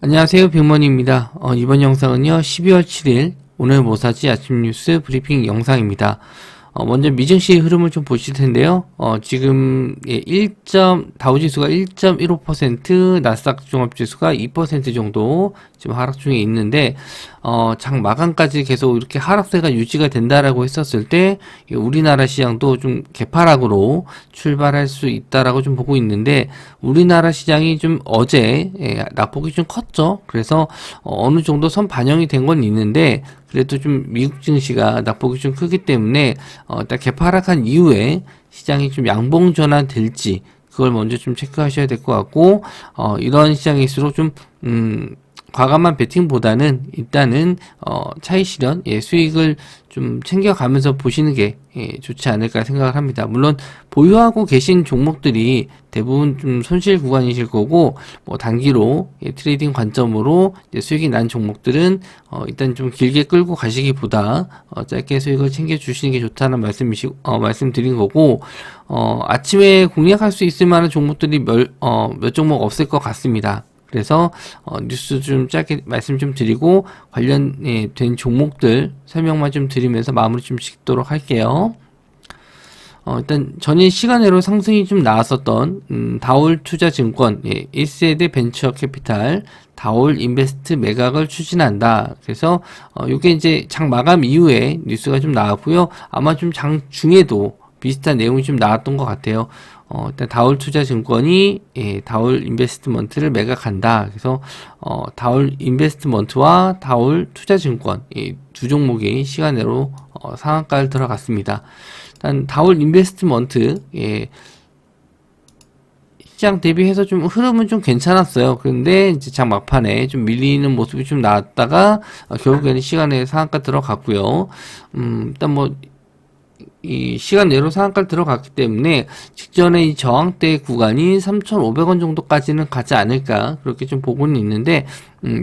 안녕하세요, 빅머니입니다. 이번 영상은요, 12월 7일 오늘 모사지 아침 뉴스 브리핑 영상입니다. 먼저 미증시 흐름을 좀 보실 텐데요. 지금 다우지수가 1.15%, 나스닥 종합지수가 2% 정도 지금 하락 중에 있는데, 장 마감까지 계속 이렇게 하락세가 유지가 된다라고 했었을 때, 우리나라 시장도 좀 개파락으로 출발할 수 있다라고 좀 보고 있는데, 우리나라 시장이 좀 어제 낙폭이 좀 컸죠. 그래서 어느 정도 선 반영이 된 건 있는데, 그래도 좀 미국 증시가 낙폭이 좀 크기 때문에 딱 개파락한 이후에 시장이 좀 양봉 전환 될지 그걸 먼저 좀 체크하셔야 될 것 같고, 이런 시장일수록 좀 과감한 베팅보다는 일단은 차익 실현, 수익을 좀 챙겨가면서 보시는 게 좋지 않을까 생각을 합니다. 물론 보유하고 계신 종목들이 대부분 좀 손실 구간이실 거고, 뭐 단기로 트레이딩 관점으로 수익이 난 종목들은 일단 좀 길게 끌고 가시기보다 짧게 수익을 챙겨 주시는 게 좋다는 말씀드린 거고, 아침에 공략할 수 있을 만한 종목들이 몇 종목 없을 것 같습니다. 그래서 뉴스 좀 짧게 말씀 좀 드리고 관련된 종목들 설명만 좀 드리면서 마무리 좀 짓도록 할게요. 일단 전일 시간외로 상승이 좀 나왔었던 다올투자증권 1세대 벤처캐피탈 다올 인베스트 매각을 추진한다. 그래서 요게 이제 장 마감 이후에 뉴스가 좀 나왔고요. 아마 좀 장 중에도 비슷한 내용이 좀 나왔던 것 같아요. 일단 다올투자증권이 다올 인베스트먼트를 매각한다. 그래서 다올 인베스트먼트와 다올투자증권 이 두 종목이 시간으로 상한가를 들어갔습니다. 일단 다올 인베스트먼트 시장 대비해서 좀 흐름은 좀 괜찮았어요. 그런데 이제 장 막판에 좀 밀리는 모습이 좀 나왔다가 결국에는 시간에 상한가 들어갔고요. 일단 뭐 이 시간 내로 상한가를 들어갔기 때문에 직전에 이 저항대 구간이 3,500원 정도까지는 가지 않을까 그렇게 좀 보고는 있는데,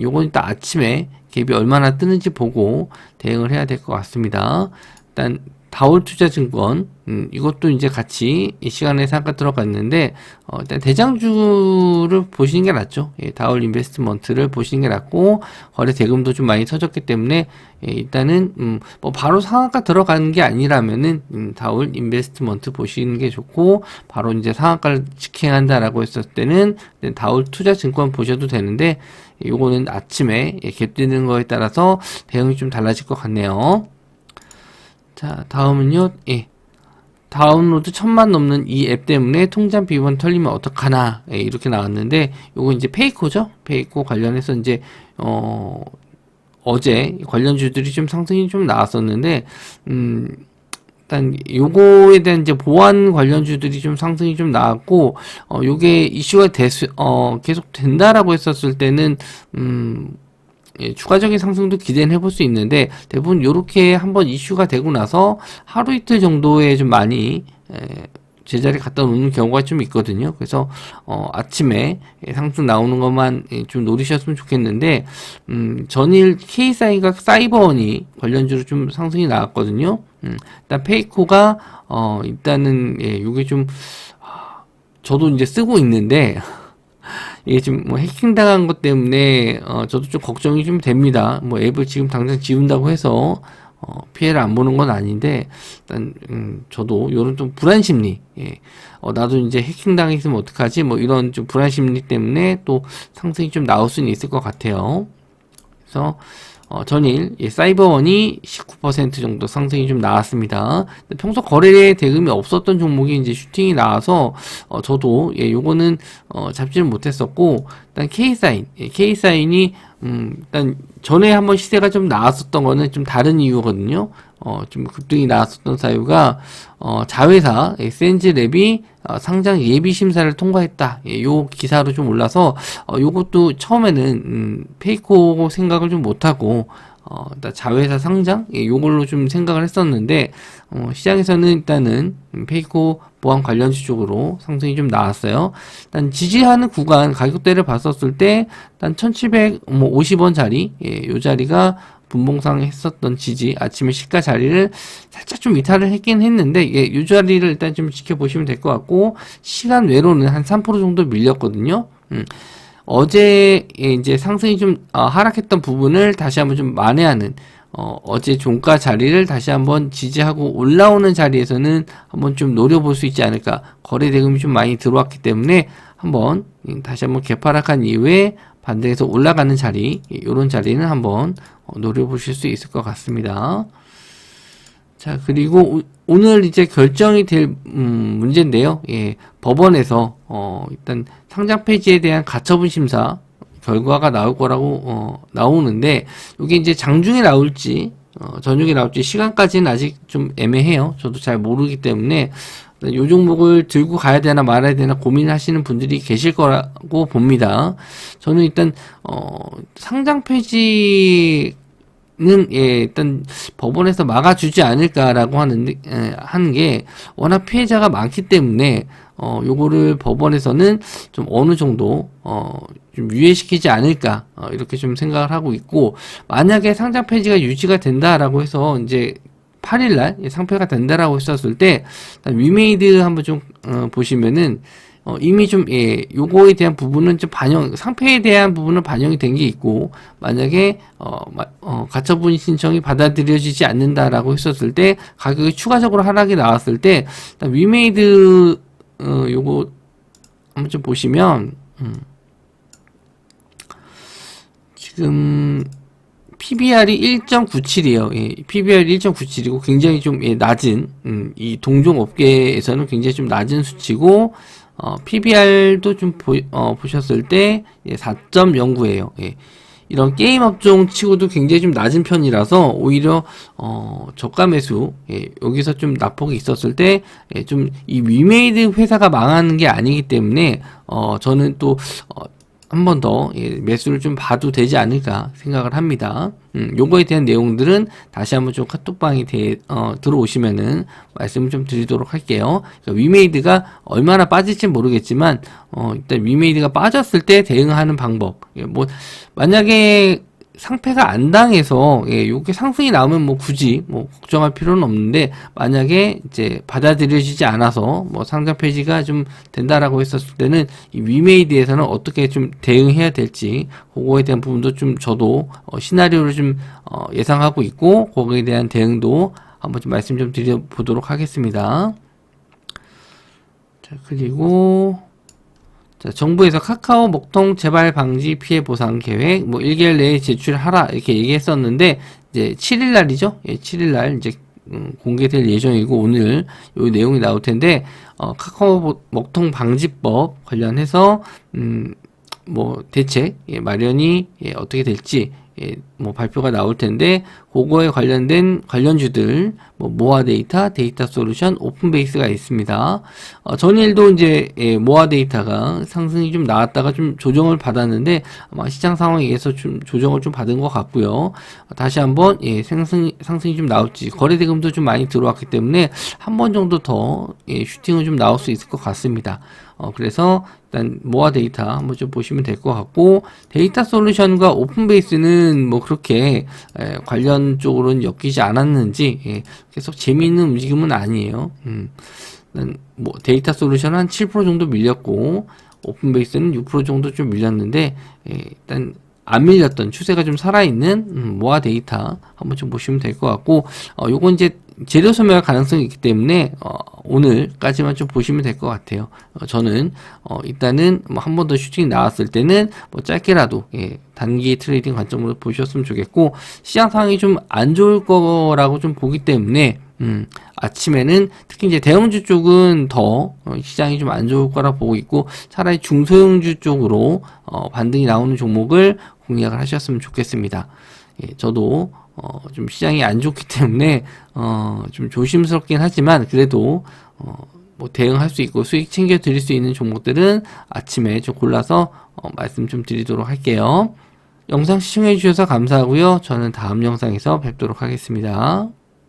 요건 일단 아침에 갭이 얼마나 뜨는지 보고 대응을 해야 될 것 같습니다. 일단 다올투자증권 이것도 이제 같이 이 시간에 상한가 들어갔는데 일단 대장주를 보시는 게 낫죠. 다올 인베스트먼트를 보시는 게 낫고, 거래 대금도 좀 많이 터졌기 때문에 일단은 뭐 바로 상한가 들어가는 게 아니라면은 다올 인베스트먼트 보시는 게 좋고, 바로 이제 상한가를 직행한다라고 했을 때는 다올 투자증권 보셔도 되는데, 요거는 아침에 갭 뜨는 거에 따라서 대응이 좀 달라질 것 같네요. 자, 다음은요, 다운로드 1000만 넘는 이 앱 때문에 통장 비번 털리면 어떡하나, 이렇게 나왔는데, 요거 이제 페이코죠? 페이코 관련해서 이제, 어제 관련주들이 좀 상승이 좀 나왔었는데, 일단 요거에 대한 이제 보안 관련주들이 좀 상승이 좀 나왔고, 요게 이슈가 계속 된다라고 했었을 때는, 추가적인 상승도 기대는 해볼 수 있는데, 대부분 요렇게 한번 이슈가 되고 나서 하루 이틀 정도에 좀 많이 제자리 갖다 놓는 경우가 좀 있거든요. 그래서 아침에 상승 나오는 것만 좀 노리셨으면 좋겠는데, 전일 K사이가 사이버원이 관련주로 좀 상승이 나왔거든요. 일단 페이코가 일단은 요게 좀 저도 이제 쓰고 있는데, 이게 지금 뭐 해킹 당한 것 때문에 저도 좀 걱정이 좀 됩니다. 뭐 앱을 지금 당장 지운다고 해서 피해를 안 보는 건 아닌데, 일단 저도 요런 좀 불안 심리, 나도 이제 해킹 당했으면 어떡하지, 뭐 이런 좀 불안 심리 때문에 또 상승이 좀 나올 수는 있을 것 같아요. 그래서 전일 사이버원이 19% 정도 상승이 좀 나왔습니다. 평소 거래에 대금이 없었던 종목이 이제 슈팅이 나와서 저도 요거는 잡지는 못했었고, 일단 K사인이 일단 전에 한번 시세가 좀 나왔었던 거는 좀 다른 이유거든요. 좀 급등이 나왔었던 사유가 자회사 센즈랩이 상장 예비 심사를 통과했다. 요 기사로 좀 올라서 요것도 처음에는 페이코 생각을 좀 못하고 일단 자회사 상장 요걸로 좀 생각을 했었는데, 시장에서는 일단은 페이코 보안 관련주 쪽으로 상승이 좀 나왔어요. 일단 지지하는 구간 가격대를 봤었을 때 일단 1750원 자리, 요 자리가 분봉상 했었던 지지, 아침에 시가 자리를 살짝 좀 이탈을 했긴 했는데, 이 자리를 일단 좀 지켜보시면 될 것 같고, 시간 외로는 한 3% 정도 밀렸거든요. 어제 이제 상승이 좀 하락했던 부분을 다시 한번 좀 만회하는 어제 종가 자리를 다시 한번 지지하고 올라오는 자리에서는 한번 좀 노려볼 수 있지 않을까. 거래 대금이 좀 많이 들어왔기 때문에 한번 다시 한번 개파락한 이후에 반등해서 올라가는 자리, 이런 자리는 한번 노려보실 수 있을 것 같습니다. 자, 그리고 오늘 이제 결정이 될 문제인데요. 예, 법원에서 일단 상장 폐지에 대한 가처분 심사 결과가 나올 거라고 나오는데, 이게 이제 장중에 나올지 저녁에 나올지 시간까지는 아직 좀 애매해요. 저도 잘 모르기 때문에 요 종목을 들고 가야 되나 말아야 되나 고민하시는 분들이 계실 거라고 봅니다. 저는 일단 상장 폐지 는 일단 법원에서 막아주지 않을까라고 하는 게 워낙 피해자가 많기 때문에 요거를 법원에서는 좀 어느 정도 좀 유예시키지 않을까 이렇게 좀 생각을 하고 있고, 만약에 상장 폐지가 유지가 된다라고 해서 이제 8일날 상폐가 된다라고 했었을 때 위메이드 한번 좀 보시면은 이미 좀, 요거에 대한 부분은 좀 상패에 대한 부분은 반영이 된 게 있고, 만약에, 가처분 신청이 받아들여지지 않는다라고 했었을 때, 가격이 추가적으로 하락이 나왔을 때, 일단 위메이드, 요거, 한번 좀 보시면, 지금, PBR이 1.97이에요. 예, PBR이 1.97이고 굉장히 좀 낮은, 이 동종업계에서는 굉장히 좀 낮은 수치고, PBR도 좀 보셨을 때 4.09예요. 예. 이런 게임 업종 치고도 굉장히 좀 낮은 편이라서 오히려 저가 매수, 여기서 좀 낙폭이 있었을 때 좀 이 위메이드 회사가 망하는 게 아니기 때문에 저는 또 한 번 더 매수를 좀 봐도 되지 않을까 생각을 합니다. 요거에 대한 내용들은 다시 한번 좀 카톡방에 들어오시면은 말씀을 좀 드리도록 할게요. 그러니까 위메이드가 얼마나 빠질지 모르겠지만 일단 위메이드가 빠졌을 때 대응하는 방법. 뭐 만약에 상패가 안 당해서 요게 상승이 나오면 뭐 굳이 뭐 걱정할 필요는 없는데, 만약에 이제 받아들여지지 않아서 뭐 상장 폐지가 좀 된다라고 했었을 때는 이 위메이드에서는 어떻게 좀 대응해야 될지 그거에 대한 부분도 좀 저도 시나리오를 좀 예상하고 있고, 거기에 대한 대응도 한번 좀 말씀 좀 드려보도록 하겠습니다. 자, 그리고 자, 정부에서 카카오 먹통 재발 방지 피해 보상 계획 뭐 1개월 내에 제출하라 이렇게 얘기했었는데, 이제 7일 날이죠. 예, 7일 날 이제 공개될 예정이고, 오늘 요 내용이 나올 텐데, 카카오 먹통 방지법 관련해서 뭐 대책 마련이 어떻게 될지 뭐 발표가 나올 텐데, 그거에 관련된 관련주들 뭐 모아 데이터, 데이터 솔루션, 오픈베이스가 있습니다. 전일도 이제 모아 데이터가 상승이 좀 나왔다가 좀 조정을 받았는데, 아마 시장 상황에 의해서 좀 조정을 좀 받은 것 같고요. 다시 한번 상승이 좀 나올지, 거래 대금도 좀 많이 들어왔기 때문에 한 번 정도 더 슈팅은 좀 나올 수 있을 것 같습니다. 그래서 일단 모아 데이터 한번 좀 보시면 될 것 같고, 데이터 솔루션과 오픈베이스는 뭐 그렇게 관련 쪽으로는 엮이지 않았는지 계속 재미있는 움직임은 아니에요. 뭐 데이터 솔루션 한 7% 정도 밀렸고, 오픈베이스는 6% 정도 좀 밀렸는데, 일단 안 밀렸던 추세가 좀 살아있는 모아 데이터 한번 좀 보시면 될 것 같고, 요건 이제 재료 소멸 가능성이 있기 때문에 오늘까지만 좀 보시면 될 것 같아요. 저는 일단은 뭐 한 번 더 슈팅이 나왔을 때는 뭐 짧게라도 단기 트레이딩 관점으로 보셨으면 좋겠고, 시장 상황이 좀 안 좋을 거라고 좀 보기 때문에 아침에는 특히 이제 대형주 쪽은 더 시장이 좀 안 좋을 거라 보고 있고, 차라리 중소형주 쪽으로 반등이 나오는 종목을 공략을 하셨으면 좋겠습니다. 저도 좀 시장이 안 좋기 때문에 좀 조심스럽긴 하지만, 그래도 뭐 대응할 수 있고 수익 챙겨 드릴 수 있는 종목들은 아침에 좀 골라서 말씀 좀 드리도록 할게요. 영상 시청해 주셔서 감사하고요. 저는 다음 영상에서 뵙도록 하겠습니다.